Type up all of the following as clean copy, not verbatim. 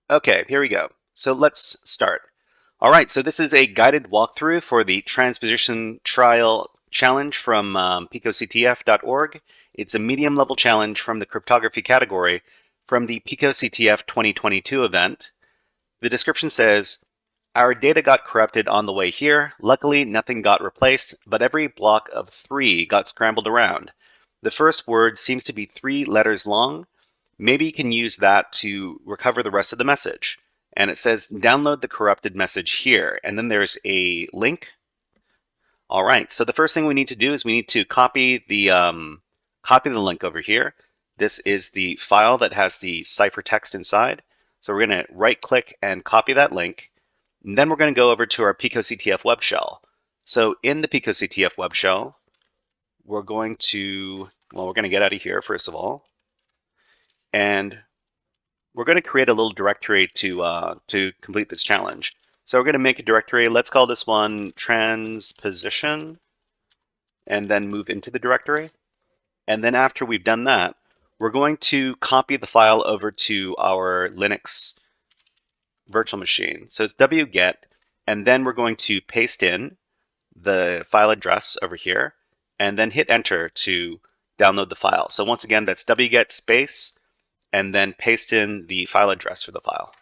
Okay, here we go. So let's start. All right, so this is a guided walkthrough for the Transposition Trial challenge from picoCTF.org. It's a medium level challenge from the cryptography category from the picoCTF 2022 event. The description says, our data got corrupted on the way here. Luckily, nothing got replaced, but every block of 3 got scrambled around. The first word seems to be 3 letters long. Maybe you can use that to recover the rest of the message. And it says, download the corrupted message here. And then there's a link. All right, so the first thing we need to do is we need to copy the link over here. This is the file that has the ciphertext inside. So we're going to right click and copy that link. And then we're going to go over to our picoCTF web shell. So in the picoCTF web shell, we're going to get out of here first of all. And we're going to create a little directory to complete this challenge. So we're going to make a directory. Let's call this one Transposition, and then move into the directory. And then after we've done that, we're going to copy the file over to our Linux virtual machine. So it's wget, and then we're going to paste in the file address over here, and then hit enter to download the file. So once again, that's wget space, and then paste in the file address for the file.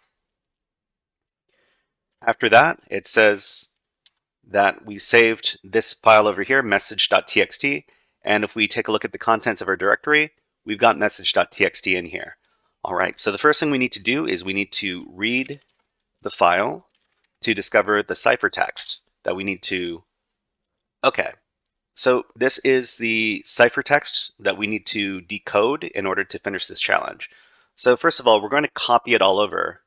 After that, it says that we saved this file over here, message.txt, and if we take a look at the contents of our directory, we've got message.txt in here. All right, so the first thing we need to do is we need to read the file to discover the ciphertext that we need to. Okay, so this is the ciphertext that we need to decode in order to finish this challenge. So first of all, we're going to copy it all over.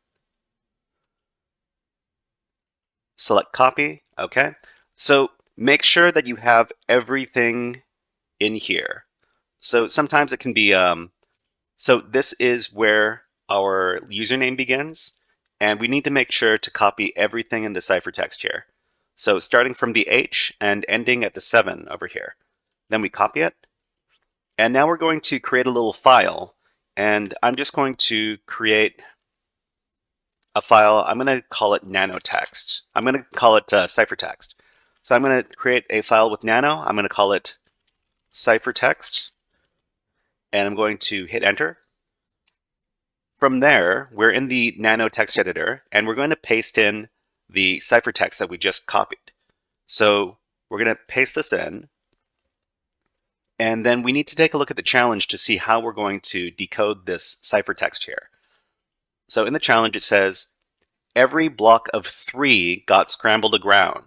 Select copy, okay. So make sure that you have everything in here. So sometimes it can be, so this is where our username begins, and we need to make sure to copy everything in the ciphertext here. So starting from the H and ending at the 7 over here. Then we copy it. And now we're going to create a little file, and I'm just going to create a file. I'm going to call it nanotext. I'm going to call it ciphertext. So I'm going to create a file with nano. I'm going to call it ciphertext, and I'm going to hit enter. From there, we're in the nano text editor, and we're going to paste in the ciphertext that we just copied. So we're going to paste this in, and then we need to take a look at the challenge to see how we're going to decode this ciphertext here. So in the challenge, it says, every block of 3 got scrambled around.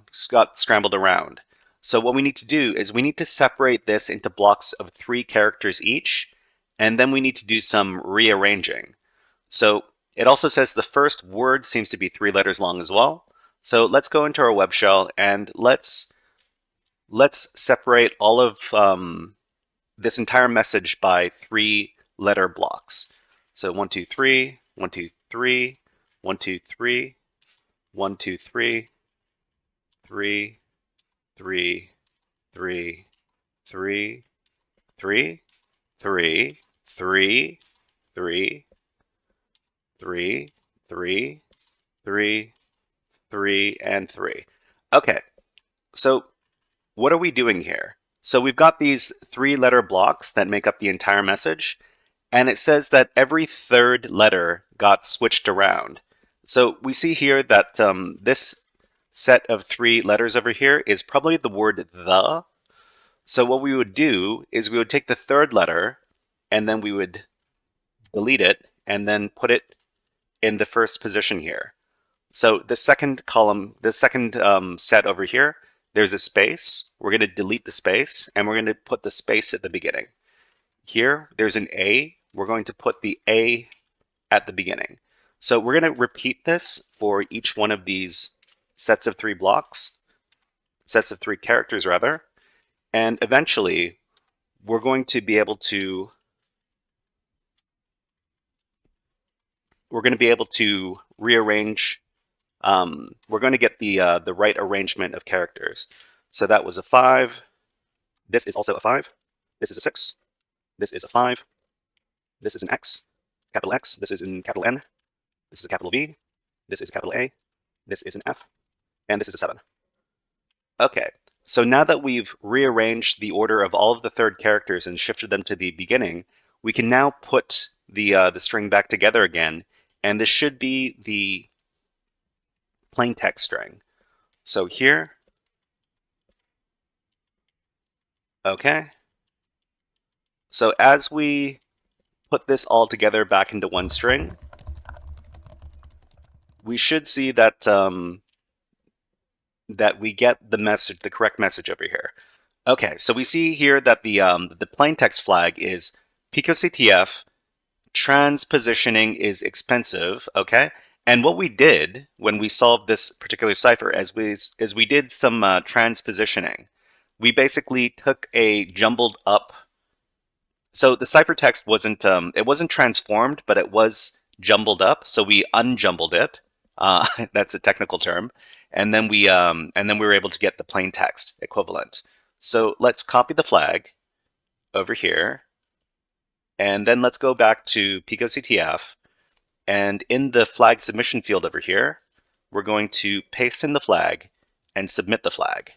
So what we need to do is we need to separate this into blocks of 3 characters each, and then we need to do some rearranging. So it also says the first word seems to be 3 letters long as well. So let's go into our web shell and let's separate all of this entire message by 3 letter blocks. So 1, 2, 3, 1, 2, 3, 1, 2, 3, 1, 2, 3, 3, 3, 3, 3, 3, 3, 3, 3, 3, 3, 3, 3, and 3. Okay, so what are we doing here? So we've got these 3-letter blocks that make up the entire message, and it says that every 3rd letter got switched around. So we see here that this set of 3 letters over here is probably the word the. So what we would do is we would take the 3rd letter, and then we would delete it, and then put it in the first position here. So the second column, the second set over here, there's a space. We're going to delete the space, and we're going to put the space at the beginning. Here, there's an A. We're going to put the A at the beginning. So we're going to repeat this for each one of these sets of 3 blocks, sets of 3 characters rather, and eventually we're going to be able to we're going to be able to rearrange. We're going to get the right arrangement of characters. So that was a 5. This is also a 5. This is a 6. This is a 5. This is an X, capital X. This is in capital N. This is a capital V. This is a capital A. This is an F. And this is a 7. Okay, so now that we've rearranged the order of all of the third characters and shifted them to the beginning, we can now put the string back together again, and this should be the plain text string. So here, okay. So as we put this all together back into one string, we should see that that we get the message, the correct message over here. Okay, so we see here that the plain text flag is picoCTF, transpositioning is expensive, okay? And what we did when we solved this particular cipher is we did some transpositioning. We basically took a jumbled up, so the ciphertext wasn't, it wasn't transformed, but it was jumbled up, so we unjumbled it. That's a technical term. And then we were able to get the plain text equivalent. So let's copy the flag over here, and then let's go back to picoCTF, and in the flag submission field over here, we're going to paste in the flag and submit the flag.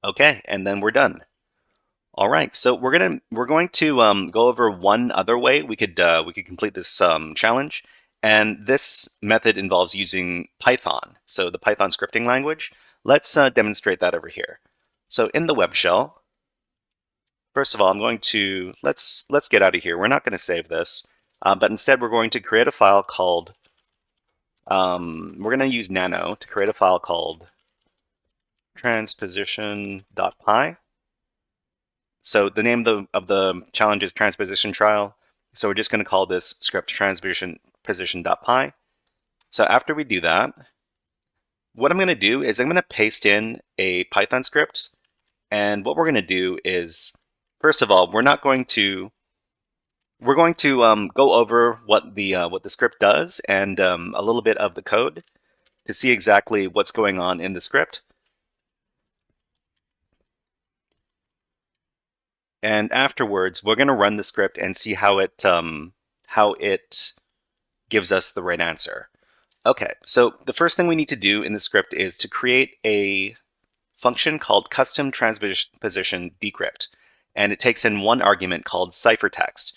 Okay, and then we're done. All right, so we're going to go over one other way we could complete this challenge, and this method involves using Python, so the Python scripting language. Let's demonstrate that over here. So in the web shell, first of all, I'm going to let's get out of here. We're not going to save this, but instead we're going to create a file called. We're going to use nano to create a file called transposition.py. So the name of the challenge is Transposition Trial. So we're just going to call this script transposition.py. So after we do that, what I'm going to do is I'm going to paste in a Python script. And what we're going to do is, first of all, we're going to go over what the script does and a little bit of the code to see exactly what's going on in the script. And afterwards, we're going to run the script and see how it gives us the right answer. Okay, so the first thing we need to do in the script is to create a function called custom transposition decrypt, and it takes in one argument called ciphertext.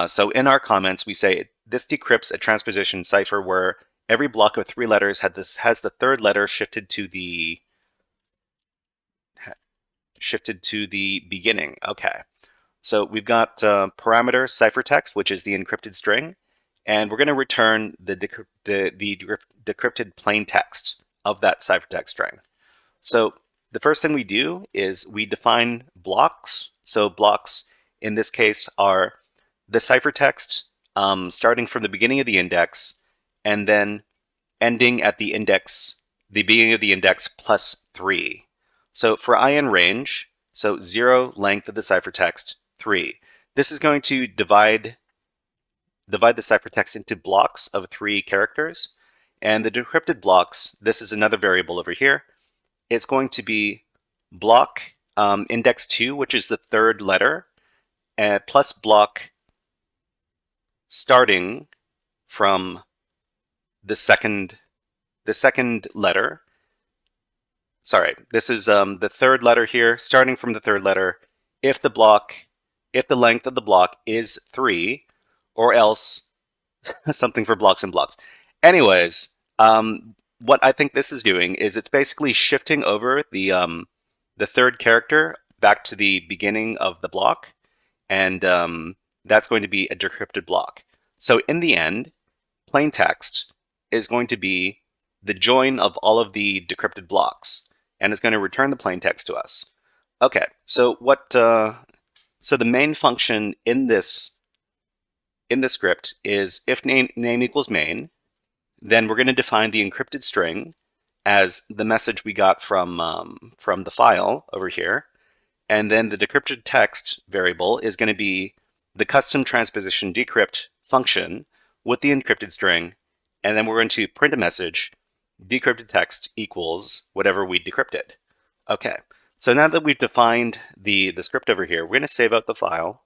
So in our comments, we say this decrypts a transposition cipher where every block of 3 letters has the third letter shifted to the beginning. Okay, so we've got parameter ciphertext, which is the encrypted string, and we're going to return the decrypted plain text of that ciphertext string. So the first thing we do is we define blocks. So blocks in this case are the ciphertext starting from the beginning of the index and then ending at the beginning of the index plus 3. So for in range, so 0 length of the ciphertext, 3. This is going to divide the ciphertext into blocks of 3 characters. And the decrypted blocks, this is another variable over here. It's going to be block index 2, which is the third letter, plus block starting from the second letter. Sorry, this is the third letter here, starting from the third letter, if the length of the block is 3, or else something for blocks and blocks. Anyways, what I think this is doing is it's basically shifting over the third character back to the beginning of the block, and that's going to be a decrypted block. So in the end, plain text is going to be the join of all of the decrypted blocks, and it's going to return the plain text to us. Okay, so so the main function in this script is if name equals main, then we're going to define the encrypted string as the message we got from the file over here, and then the decrypted text variable is going to be the custom transposition decrypt function, with the encrypted string, and then we're going to print a message, decrypted text equals whatever we decrypted. Okay, so now that we've defined the script over here, we're going to save out the file,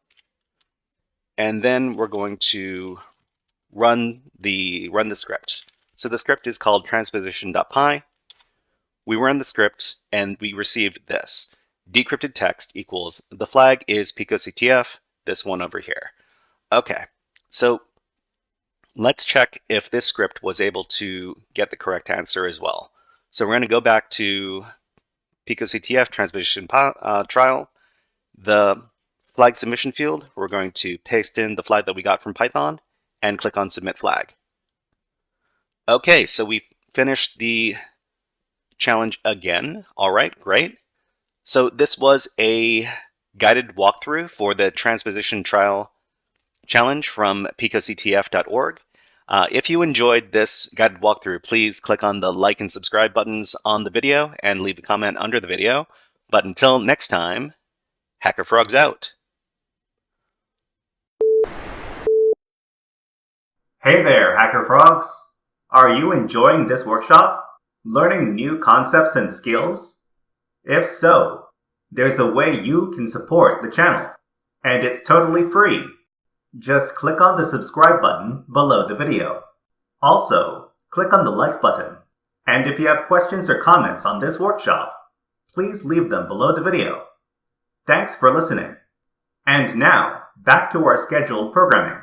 and then we're going to run the script. So the script is called transposition.py. We run the script and we received this. Decrypted text equals, the flag is picoCTF, this one over here. Okay, so let's check if this script was able to get the correct answer as well. So we're going to go back to picoCTF Transposition Trial. The flag submission field, we're going to paste in the flag that we got from Python and click on Submit Flag. Okay, so we've finished the challenge again. All right, great. So this was a guided walkthrough for the Transposition Trial challenge from picoCTF.org. If you enjoyed this guided walkthrough, please click on the like and subscribe buttons on the video and leave a comment under the video. But until next time, HackerFrogs out. Hey there, HackerFrogs! Are you enjoying this workshop? Learning new concepts and skills? If so, there's a way you can support the channel, and it's totally free. Just click on the subscribe button below the video. Also, click on the like button. And if you have questions or comments on this workshop, please leave them below the video. Thanks for listening. And now, back to our scheduled programming.